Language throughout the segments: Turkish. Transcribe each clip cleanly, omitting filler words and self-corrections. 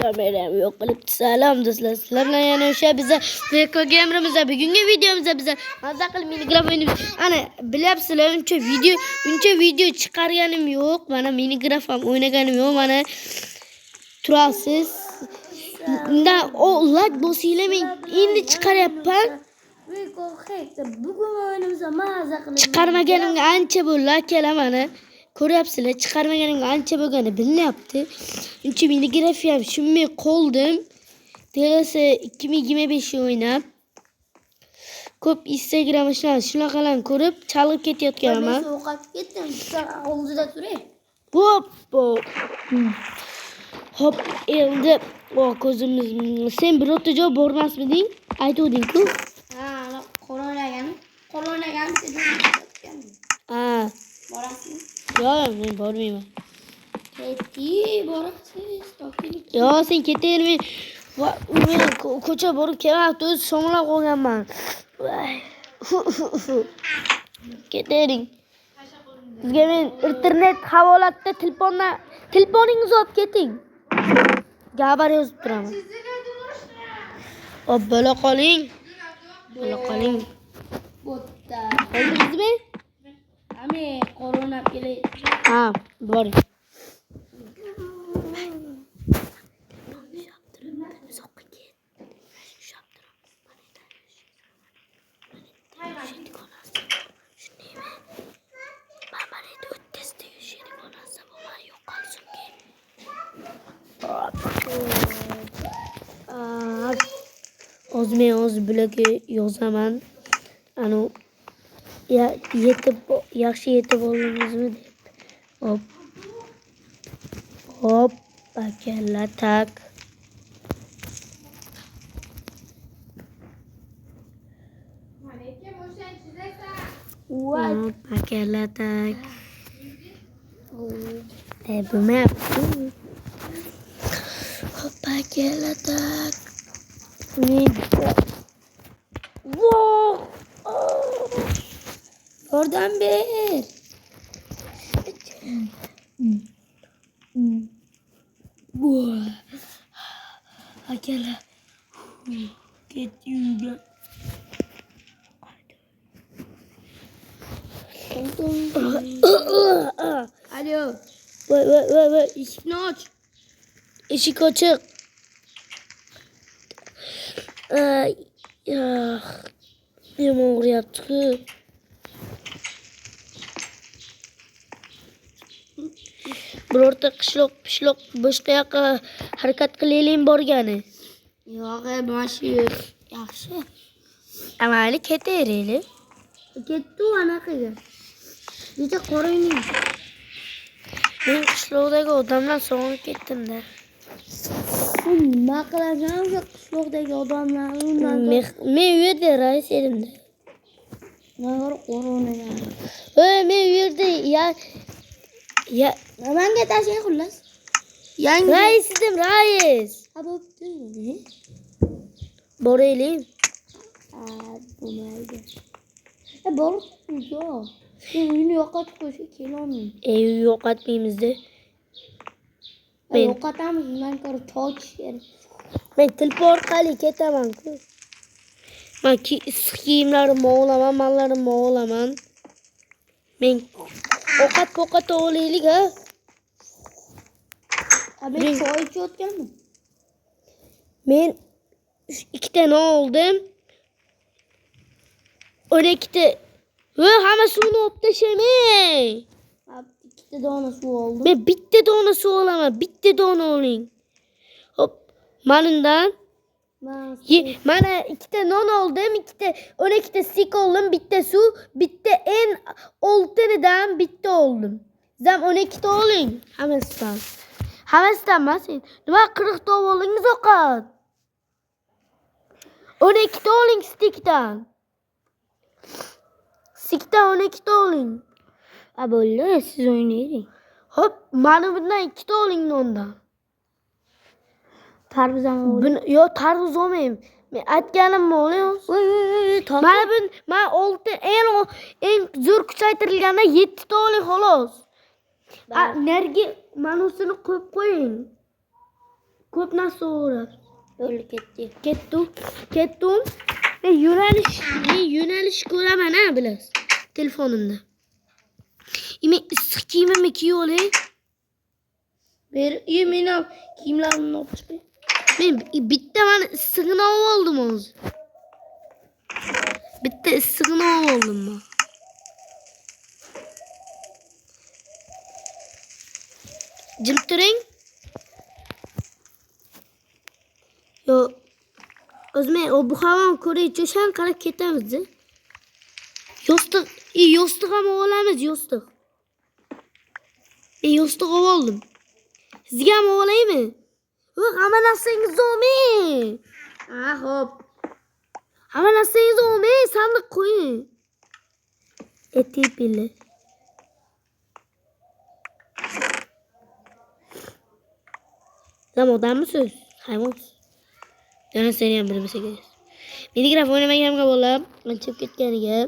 kameram yo'q qilibdi. Salom do'stlar. Sizlar bilan yana o'sha biza VK Gamer'imizda bugungi videomizda biza mazza qilib Minecraft o'ynaymiz. Ana bilyapsizlar, uncha video chiqarganim yo'q. Mana Minecraft ham o'ynaganim yo'q. Mana turasiz. Unda o like bosinglar, men endi chiqaryapman. Bugun o'yinimizda mazza qilib Chiqarmaganimga ancha bo'ldi akalar, mana ko'ryapsizlar, chiqarmaganimga ancha bo'lgani bilinyapti. Uncha Minecraft ham tushunmay qoldim. Delasa 2025 o'ynab ko'p Instagram shunaqalarni ko'rib chalg'ib ketayotganman. Men o'qib ketdim. Oldida turay. Hop, endi ko'zimiz. Sen birorta joy bormasmiding? Aytuvding-ku. Qo'llangan dedim. Borasizmi? Yo'q, men bormayman. Borasiz, to'g'ri. Yo'q, sen ketaver, men ko'cha borib kelmoqda, o'z somlab qolganman. Ketavering. Sizga men internet havolatda telefoningizni olib keting. Gabar yozib turaman. Hop, bo'la qoling. Bo'tta. Oldingizmi? Ame qo'llanib kelay. Ha, boring. O'z blogga yozaman. Yaxshi yetib oldingizmi deb. Hop, bakalla tak. Hop, bakalla tak. Bilmayapti. Hop, bakalla tak. Wow! Oradan ber. Akala. Get you. Alo. Voy, eshikni och. Eshik ochiq. Yomon og'riyapti-ku. Birorta qishloq boshqa yoqqa harakat qilaylik borgani. Yo'q, mana shu yaxshi. Amali ketaveraylik. Ketdi anaqaga. Necha qorayning. Men qishloqdagi odamlar sog'inib ketdim-da. Nima qilasan o'sha qishloqdagi odamlar undan? Men u yerda rais edim-da. Nima qo'rqonagan? Men u yerda Menga tashin xullas. Yangi rais edim, rais. Ha, bo'pti. Boraylik. Bo'lmaydi. Bor, yo'q. Sen uyni yo'qotib qo'ysa kelolmayman. Uy yo'qotmaymiz-da. Men yo'qotamiz, men ko'ra toch kerak. Men telefon orqali ketaman-ku. Men kiyimlarimni olaman, mallarimni olaman. Men ovqat olaylik, ha? Men choy ichayotganman. Men 2 ta non oldim. 12 hamma suvni olib tashamang. 2 dona suv oldim. Men bitta dona suv olaman, bitta dona oling. Hop, manundan. Mana 2 ta non oldim, 12 ta stik oldim, bitta suv, bitta en oltinidan bitta oldim. Zam 12 ta oling. Hammasidan emas. Nima 40 ta oldingiz ovqat? 12 ta oling stikdan. Stikdan 12 ta oling. Bo'ldi, siz o'ynaylik. Hop, mana bundan 2 ta oling nondan. Tarvuz ham oling. Yo'q, tarvuz olmayman. Men aytganimni oling. Mana 6 eng zo'r kuchaytirilganda 7 ta oling xolos. Nergi manusini qo'yib qo'ying. Ko'p narsa o'rab. Yo'l ketdi. Ketdim. Men yo'nalish ko'raman ha bilasiz. Telefonimda. Men issiq kiyimimni kiyib olay. Meni kiyimlarimni olib chiqay. Men bitta mana issig'ini olib oldim hozir. Bitta issig'ini olib oldim men. Jim turing. Yo, o'zim bu havoni ko'raychi, o'shan qarab ketamiz. Yostiq ham olamiz, yostiq. Yostiq oldim. Sizga ham olaymi? Hamma narsangizni olmang. Xo'p. Hamma narsangizni olmang, sandiq qo'ying. Tepili. Sen odammisiz? Hayvonsiz. Yana seni ham bilmasa kerak. Minecraft o'ynamaganimga bo'lib, anchib ketganiga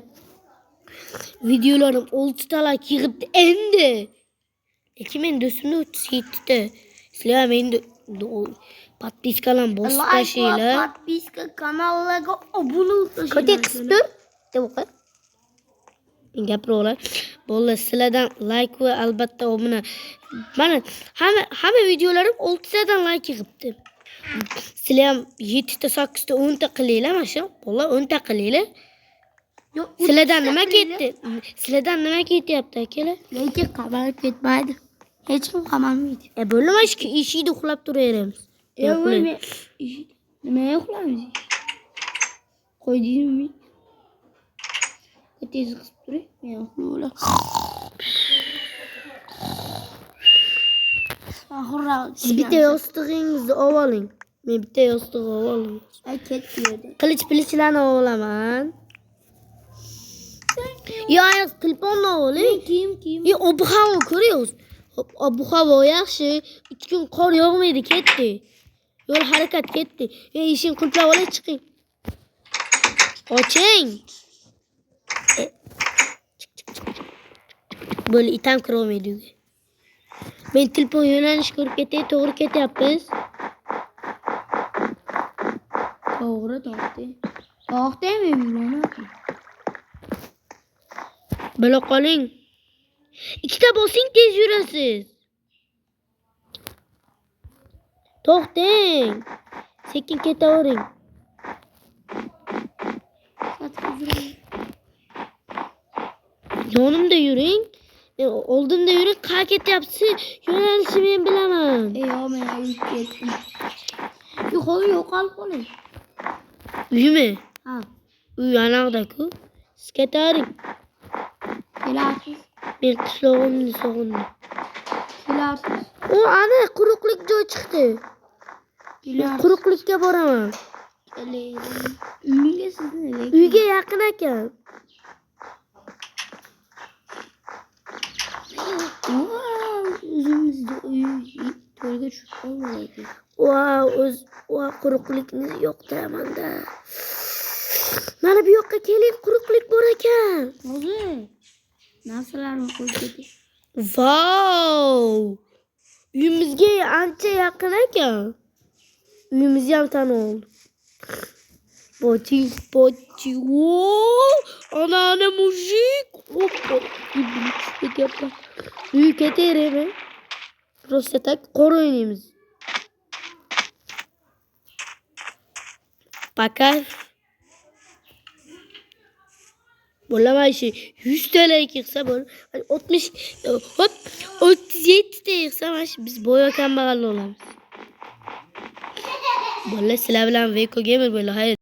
videolarim 6 talak yig'ibdi endi. Lekin men do'stimni 37 ta. Sizlar meni podpiskalarni bosib tashinglar. Podpiska kanallarga obuna bo'lib Qanday qistir? Deb o'qi. Men gapiraman. Bo'ldi, sizlardan like va albatta obuna. Mana hamma videolarim 6 tadan like yig'ibdi. Sizlar ham 7 ta, 8 ta, 10 ta qilinglar, mana shu. Bo'ldi, 10 ta qilinglar. Yo'q, Sizlardan nima ketdi? Sizlardan nima ketyapti akalar? lekin qamalib ketmaydi. Hech kim qamalmaydi. Bo'lmay eshikda uxlab turaveramiz. Nima uxlaymiz? Qo'ydingmi? Tez qisib turing. Men uxlayman. Siz bitta yostig'ingizni olib oling. Men bitta yostiq olib olaman. Ketdi yerda. Qilich-pilichlarni olib olaman. Yo, telefonni oling. Kiyim. Yo, ob-havo ko'ryapsiz. Ob-havo yaxshi. 2 kun qor yog'maydi, ketdi. Yo'l harakat ketdi. Eshikni qulflab olay, chiqing. Oching. Böyle itam kiraolmaydi uyga. Men telefon yo'nalish ko'rib ketay, to'g'ri ketyapmiz. To'g'ri, to'xtaymi yurmayapti. Bila qoling. Ikkita bosing, tez yurasiz. To'xtang. Sekin ketavering. Yonimda yuring. Oldimda yuring. Qayerga ketyapsiz? Yo'nalishni men bilaman. Yo'q, men uyga ketdim. Yo'qolib qoling. Uymi? Ha, Uy anaqda-ku. Siz ketavering. kelasiz. Men qishlog'imni sog'indim. Kelasiz. Ana quruqlik joy chiqdi. Quruqlikka boraman. Uyga sizni Uyga yaqin ekan. o'zimizda to'yga tushib qolmaydi. Quruqlikni yoqtiraman-da. Mana bu yoqqa keling, quruqlik bor ekan. Hozir narsalarni qo'yib keting. Uyimizga ancha yaqin ekan. Uyimizni ham tanib oldim. Pochi. Ana mujik. Uy keterimi? Просто так qor o'ynaymiz. Пока. Bo'lamaydi şey. 100 TL yig'sa bo'l. 60 hop 37 ta yig'sa biz boya kambag'al olamiz. Sizlar bilan Veko Gamer bo'ldi. Hayır.